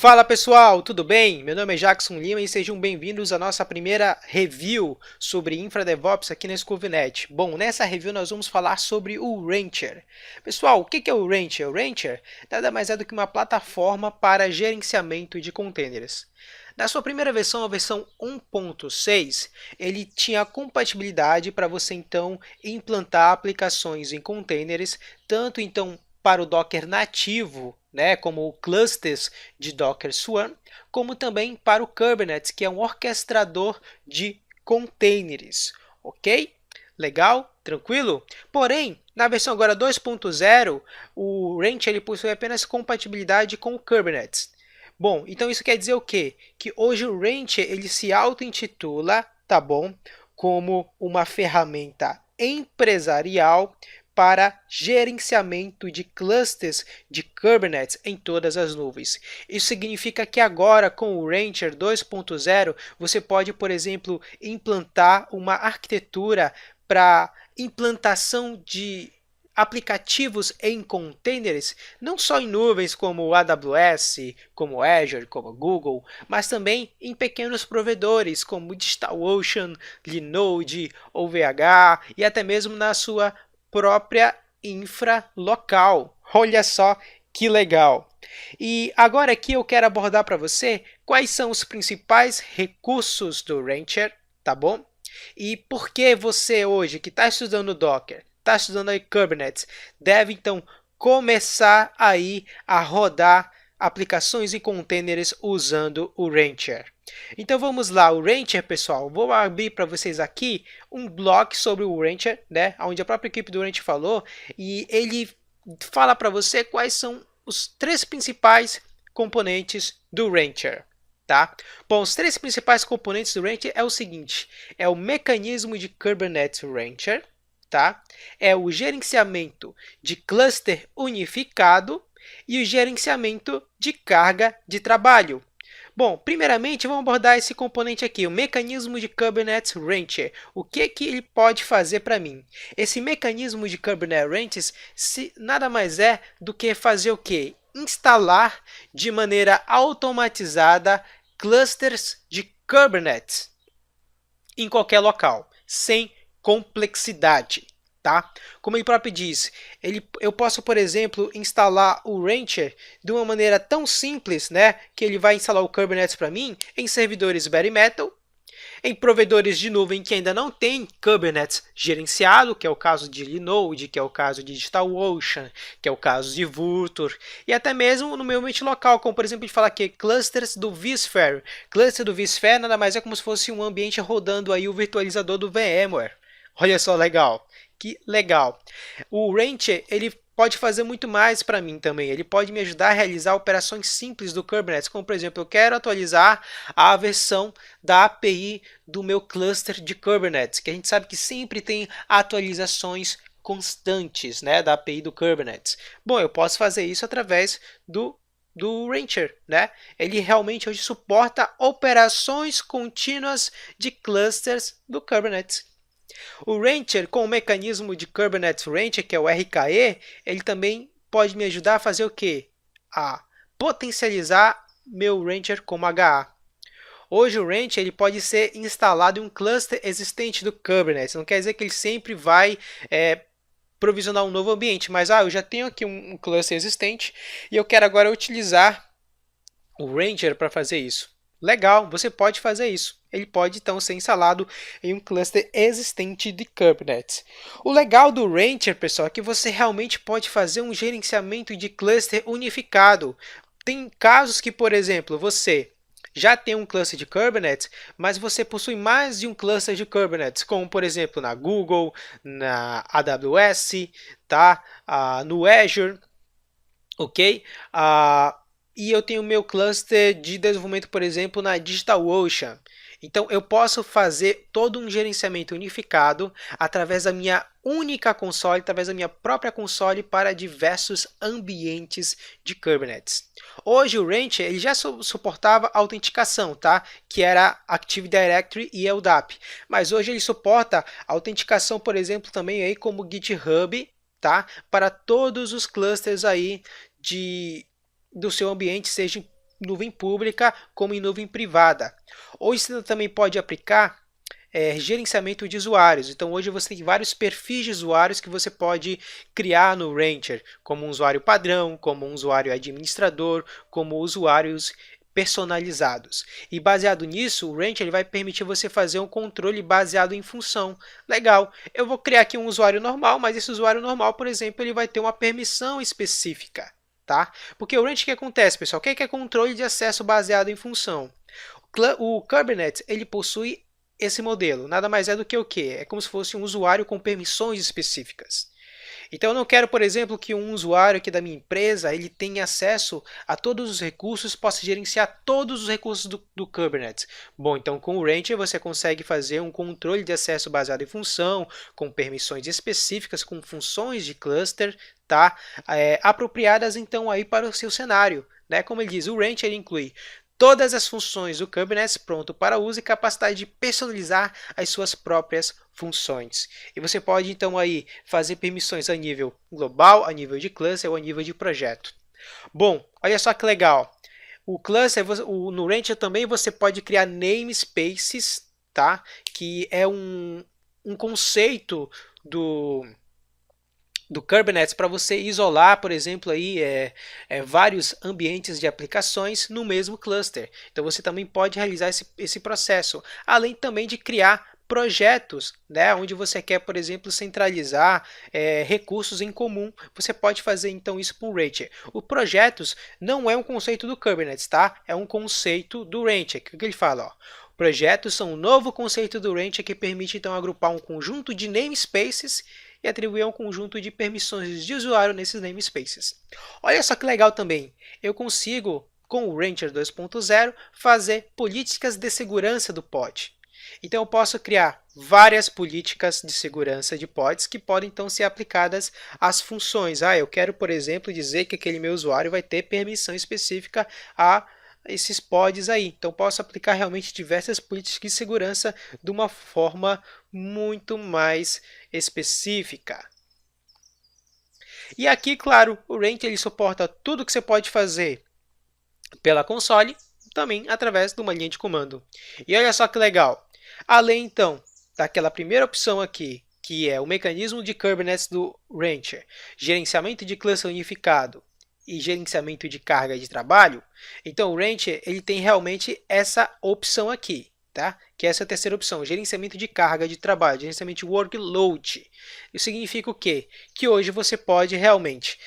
Fala pessoal, tudo bem? Meu nome é Jackson Lima e sejam bem-vindos à nossa primeira review sobre InfraDevOps aqui na ScooVNet. Bom, nessa review nós vamos falar sobre o Rancher. Pessoal, o que é o Rancher? O Rancher nada mais é do que uma plataforma para gerenciamento de containers. Na sua primeira versão, a versão 1.6, ele tinha compatibilidade para você então implantar aplicações em containers, tanto então para o Docker nativo, né, como clusters de Docker Swarm, como também para o Kubernetes, que é um orquestrador de containers, ok? Legal? Tranquilo? Porém, na versão agora 2.0, o Rancher ele possui apenas compatibilidade com o Kubernetes. Bom, então isso quer dizer o quê? Que hoje o Rancher ele se auto-intitula, tá bom, como uma ferramenta empresarial para gerenciamento de clusters de Kubernetes em todas as nuvens. Isso significa que agora, com o Rancher 2.0, você pode, por exemplo, implantar uma arquitetura para implantação de aplicativos em containers, não só em nuvens como AWS, como Azure, como Google, mas também em pequenos provedores como DigitalOcean, Linode, OVH e até mesmo na sua própria infra local. Olha só que legal! E agora aqui eu quero abordar para você quais são os principais recursos do Rancher, tá bom? E por que você hoje que está estudando Docker, está estudando aí Kubernetes, deve então começar aí a rodar aplicações e containers usando o Rancher. Então vamos lá, o Rancher, pessoal, vou abrir para vocês aqui um blog sobre o Rancher, né, onde a própria equipe do Rancher falou, e ele fala para você quais são os três principais componentes do Rancher. Tá? Bom, os três principais componentes do Rancher é o seguinte, é o mecanismo de Kubernetes Rancher, tá? É o gerenciamento de cluster unificado e o gerenciamento de carga de trabalho. Bom, primeiramente vamos abordar esse componente aqui, o mecanismo de Kubernetes Rancher. O que ele pode fazer para mim? Esse mecanismo de Kubernetes Rancher nada mais é do que fazer o quê? Instalar de maneira automatizada clusters de Kubernetes em qualquer local, sem complexidade. Tá? Como ele próprio diz, eu posso, por exemplo, instalar o Rancher de uma maneira tão simples, né, que ele vai instalar o Kubernetes para mim em servidores bare metal, em provedores de nuvem que ainda não tem Kubernetes gerenciado, que é o caso de Linode, que é o caso de DigitalOcean, que é o caso de Vultr, e até mesmo no meu ambiente local, como por exemplo de falar aqui, clusters do vSphere. Cluster do vSphere nada mais é como se fosse um ambiente rodando aí o virtualizador do VMware. Olha só, legal. Que legal. O Rancher, ele pode fazer muito mais para mim também. Ele pode me ajudar a realizar operações simples do Kubernetes, como por exemplo, eu quero atualizar a versão da API do meu cluster de Kubernetes, que a gente sabe que sempre tem atualizações constantes, né, da API do Kubernetes. Bom, eu posso fazer isso através do Rancher, né? Ele realmente hoje suporta operações contínuas de clusters do Kubernetes. O Rancher, com o mecanismo de Kubernetes Rancher, que é o RKE, ele também pode me ajudar a fazer o quê? A potencializar meu Rancher como HA. Hoje o Rancher ele pode ser instalado em um cluster existente do Kubernetes. Não quer dizer que ele sempre vai provisionar um novo ambiente, mas eu já tenho aqui um cluster existente e eu quero agora utilizar o Rancher para fazer isso. Legal, você pode fazer isso. Ele pode então ser instalado em um cluster existente de Kubernetes. O legal do Rancher, pessoal, é que você realmente pode fazer um gerenciamento de cluster unificado. Tem casos que, por exemplo, você já tem um cluster de Kubernetes, mas você possui mais de um cluster de Kubernetes, como por exemplo na Google, na AWS, tá? No Azure, ok? E eu tenho meu cluster de desenvolvimento, por exemplo, na DigitalOcean. Então, eu posso fazer todo um gerenciamento unificado através da minha única console, através da minha própria console para diversos ambientes de Kubernetes. Hoje, o Rancher ele já suportava autenticação, tá? Que era Active Directory e LDAP. Mas hoje ele suporta autenticação, por exemplo, também aí como GitHub, tá? Para todos os clusters aí do seu ambiente, seja nuvem pública como em nuvem privada. Hoje você também pode aplicar gerenciamento de usuários. Então hoje você tem vários perfis de usuários que você pode criar no Rancher, como um usuário padrão, como um usuário administrador, como usuários personalizados. E baseado nisso, o Rancher ele vai permitir você fazer um controle baseado em função. Legal, eu vou criar aqui um usuário normal, mas esse usuário normal, por exemplo, ele vai ter uma permissão específica. Tá? Porque o Rancher, o que acontece, pessoal? O que é controle de acesso baseado em função? O Kubernetes ele possui esse modelo. Nada mais é do que o quê? É como se fosse um usuário com permissões específicas. Então, eu não quero, por exemplo, que um usuário aqui da minha empresa ele tenha acesso a todos os recursos, possa gerenciar todos os recursos do Kubernetes. Bom, então com o Rancher você consegue fazer um controle de acesso baseado em função, com permissões específicas, com funções de cluster, tá? Apropriadas então aí para o seu cenário. Né? Como ele diz, o Rancher ele inclui todas as funções do Kubernetes pronto para uso e capacidade de personalizar as suas próprias funções. E você pode então aí fazer permissões a nível global, a nível de cluster ou a nível de projeto. Bom, olha só que legal. O cluster, no Rancher também você pode criar namespaces, tá? Que é um conceito do Kubernetes para você isolar, por exemplo, aí, vários ambientes de aplicações no mesmo cluster. Então você também pode realizar esse processo, além também de criar projetos, né, onde você quer, por exemplo, centralizar recursos em comum. Você pode fazer então isso com o Rancher. O projetos não é um conceito do Kubernetes, tá? É um conceito do Rancher. O que ele fala? Ó? Projetos são um novo conceito do Rancher que permite então agrupar um conjunto de namespaces e atribuir um conjunto de permissões de usuário nesses namespaces. Olha só que legal também, eu consigo, com o Rancher 2.0, fazer políticas de segurança do pod. Então eu posso criar várias políticas de segurança de pods que podem então ser aplicadas às funções. Eu quero, por exemplo, dizer que aquele meu usuário vai ter permissão específica a esses pods aí. Então posso aplicar realmente diversas políticas de segurança de uma forma muito mais específica. E aqui, claro, o Rancher ele suporta tudo que você pode fazer pela console, também através de uma linha de comando. E olha só que legal. Além então daquela primeira opção aqui, que é o mecanismo de Kubernetes do Rancher, gerenciamento de cluster unificado e gerenciamento de carga de trabalho, então o Rancher ele tem realmente essa opção aqui, tá? Que é essa terceira opção, gerenciamento de carga de trabalho, gerenciamento de workload. Isso significa o quê? Que hoje você pode realmente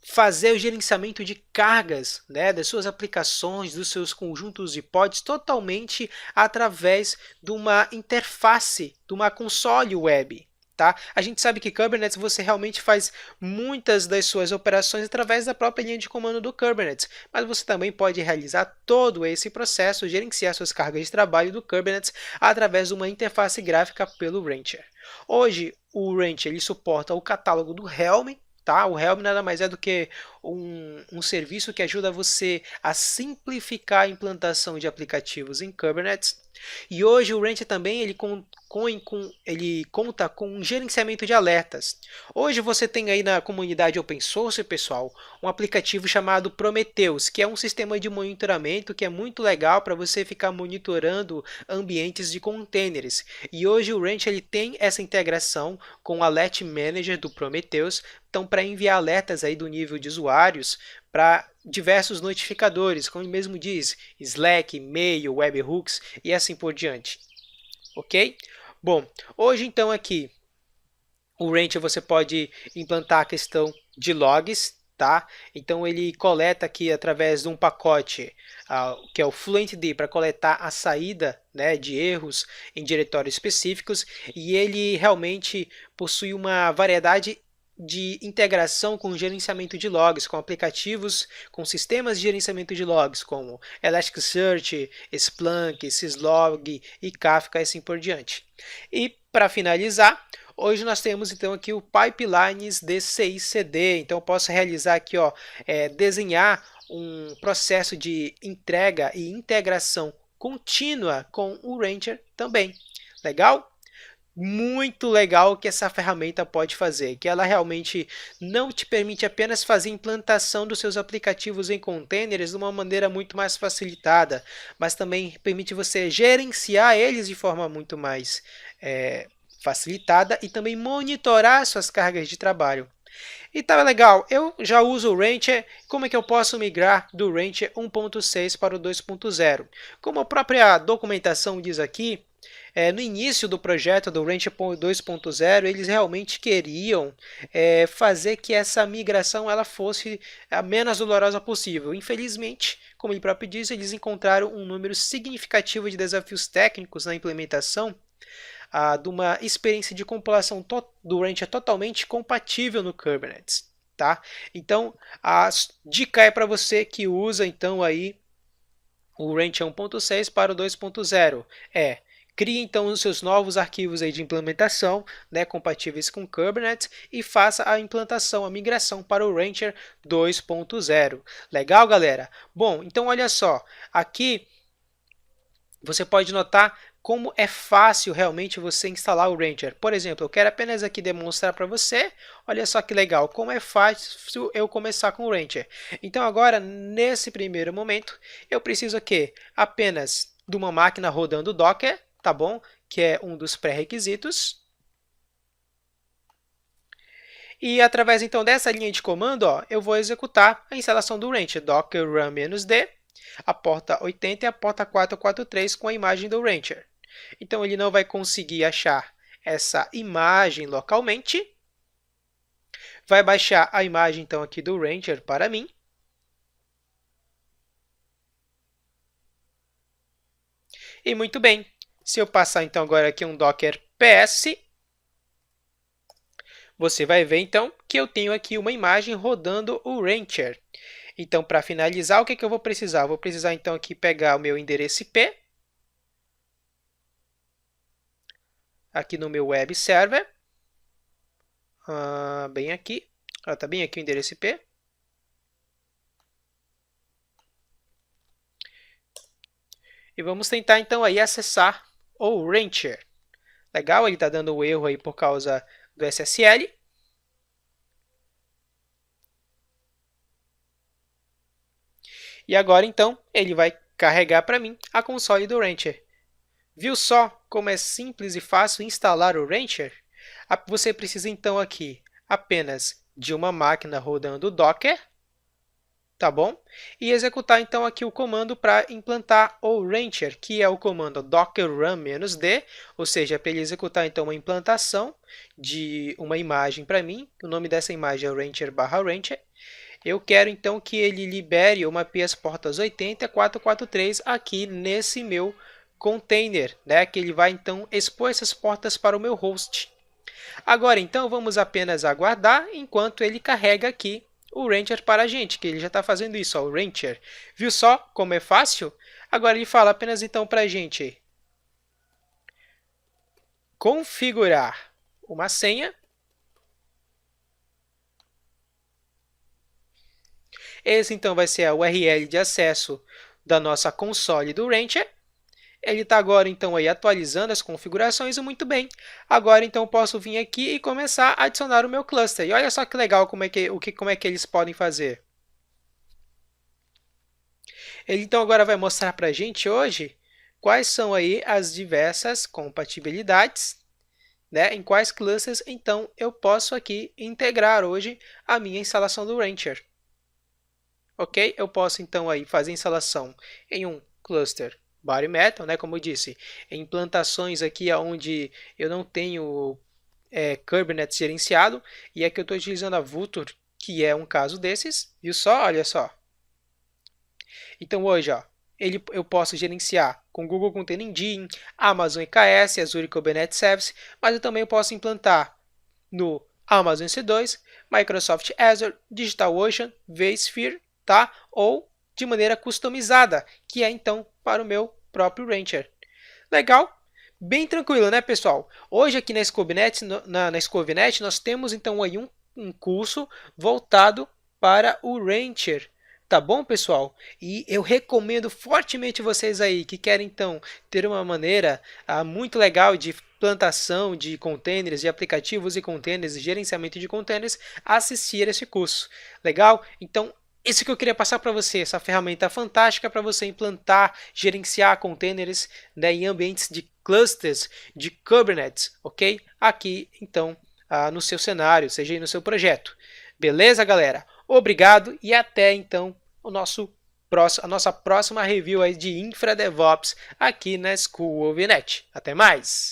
fazer o gerenciamento de cargas, né, das suas aplicações, dos seus conjuntos de pods totalmente através de uma interface, de uma console web. Tá? A gente sabe que Kubernetes você realmente faz muitas das suas operações através da própria linha de comando do Kubernetes, mas você também pode realizar todo esse processo, gerenciar suas cargas de trabalho do Kubernetes através de uma interface gráfica pelo Rancher. Hoje o Rancher ele suporta o catálogo do Helm. Tá? O Helm nada mais é do que um serviço que ajuda você a simplificar a implantação de aplicativos em Kubernetes. E hoje o Rancher também ele conta com um gerenciamento de alertas. Hoje você tem aí na comunidade open source, pessoal, um aplicativo chamado Prometheus, que é um sistema de monitoramento que é muito legal para você ficar monitorando ambientes de containers. E hoje o Rancher ele tem essa integração com o Alert Manager do Prometheus, então para enviar alertas aí do nível de usuários para diversos notificadores, como ele mesmo diz, Slack, e-mail, webhooks e assim por diante. Ok? Bom, hoje então aqui o Rancher você pode implantar a questão de logs, tá? Então ele coleta aqui através de um pacote que é o FluentD para coletar a saída, né, de erros em diretórios específicos e ele realmente possui uma variedade de integração com gerenciamento de logs, com aplicativos, com sistemas de gerenciamento de logs, como Elasticsearch, Splunk, Syslog e Kafka e assim por diante. E para finalizar, hoje nós temos então aqui o Pipelines de CI/CD, então eu posso realizar aqui, desenhar um processo de entrega e integração contínua com o Rancher também. Legal? muito legal que essa ferramenta pode fazer, que ela realmente não te permite apenas fazer implantação dos seus aplicativos em containers de uma maneira muito mais facilitada, mas também permite você gerenciar eles de forma muito mais facilitada e também monitorar suas cargas de trabalho. E tá legal, eu já uso o Rancher. Como é que eu posso migrar do Rancher 1.6 para o 2.0? Como a própria documentação diz aqui, no início do projeto do Rancher 2.0, eles realmente queriam fazer que essa migração ela fosse a menos dolorosa possível. Infelizmente, como ele próprio diz, eles encontraram um número significativo de desafios técnicos na implementação de uma experiência de compilação do Rancher totalmente compatível no Kubernetes. Tá? Então, a dica é para você que usa então aí o Rancher 1.6 para o 2.0. Crie então os seus novos arquivos aí de implementação, né, compatíveis com Kubernetes, e faça a implantação, a migração para o Rancher 2.0. Legal, galera? Bom, então olha só, aqui você pode notar como é fácil realmente você instalar o Rancher. Por exemplo, eu quero apenas aqui demonstrar para você, olha só que legal, como é fácil eu começar com o Rancher. Então agora, nesse primeiro momento, eu preciso aqui apenas de uma máquina rodando Docker, tá bom? Que é um dos pré-requisitos. E através então dessa linha de comando, eu vou executar a instalação do Rancher, docker run-d, a porta 80 e a porta 443 com a imagem do Rancher. Então, ele não vai conseguir achar essa imagem localmente. Vai baixar a imagem então aqui do Rancher para mim. E muito bem, se eu passar então agora aqui um docker ps, você vai ver então que eu tenho aqui uma imagem rodando o Rancher. Então, para finalizar, o que eu vou precisar? Eu vou precisar então aqui pegar o meu endereço IP, aqui no meu web server, bem aqui, está bem aqui o endereço IP. E vamos tentar então aí acessar o Rancher. Legal, ele está dando um erro aí por causa do SSL. E agora então ele vai carregar para mim a console do Rancher. Viu só como é simples e fácil instalar o Rancher? Você precisa então aqui apenas de uma máquina rodando Docker, tá bom? E executar então aqui o comando para implantar o Rancher, que é o comando docker run-d, ou seja, para ele executar então uma implantação de uma imagem para mim. O nome dessa imagem é rancher/rancher. Eu quero então que ele libere uma IP as portas 80 e 443 aqui nesse meu container, né? Que ele vai então expor essas portas para o meu host. Agora então vamos apenas aguardar enquanto ele carrega aqui o Rancher para a gente, que ele já está fazendo isso, o Rancher. Viu só como é fácil? Agora ele fala apenas então para a gente configurar uma senha. Esse então vai ser a URL de acesso da nossa console do Rancher. Ele está agora então aí atualizando as configurações e muito bem. Agora então posso vir aqui e começar a adicionar o meu cluster. E olha só que legal como é que eles podem fazer. Ele então agora vai mostrar para a gente hoje quais são aí as diversas compatibilidades, né, em quais clusters então eu posso aqui integrar hoje a minha instalação do Rancher. Ok? Eu posso então aí fazer a instalação em um cluster Bare Metal, né? Como eu disse, em implantações aqui onde eu não tenho Kubernetes gerenciado, e aqui eu estou utilizando a Vultr, que é um caso desses, viu só? Olha só. Então hoje, eu posso gerenciar com Google Container Engine, Amazon EKS, Azure Kubernetes Service, mas eu também posso implantar no Amazon EC2, Microsoft Azure, DigitalOcean, vSphere, tá? Ou de maneira customizada, que é então para o meu próprio Rancher. Legal? Bem tranquilo, né, pessoal? Hoje aqui na Scovnet, nós temos então aí um curso voltado para o Rancher. Tá bom, pessoal? E eu recomendo fortemente vocês aí que querem então ter uma maneira muito legal de implantação de containers, de aplicativos e containers, e gerenciamento de containers, assistir esse curso. Legal? Então, isso que eu queria passar para você, essa ferramenta fantástica para você implantar, gerenciar containers, né, em ambientes de clusters de Kubernetes, ok? Aqui, então, no seu cenário, seja aí no seu projeto. Beleza, galera? Obrigado e até, então, a nossa próxima review aí de Infra DevOps aqui na School of Net. Até mais!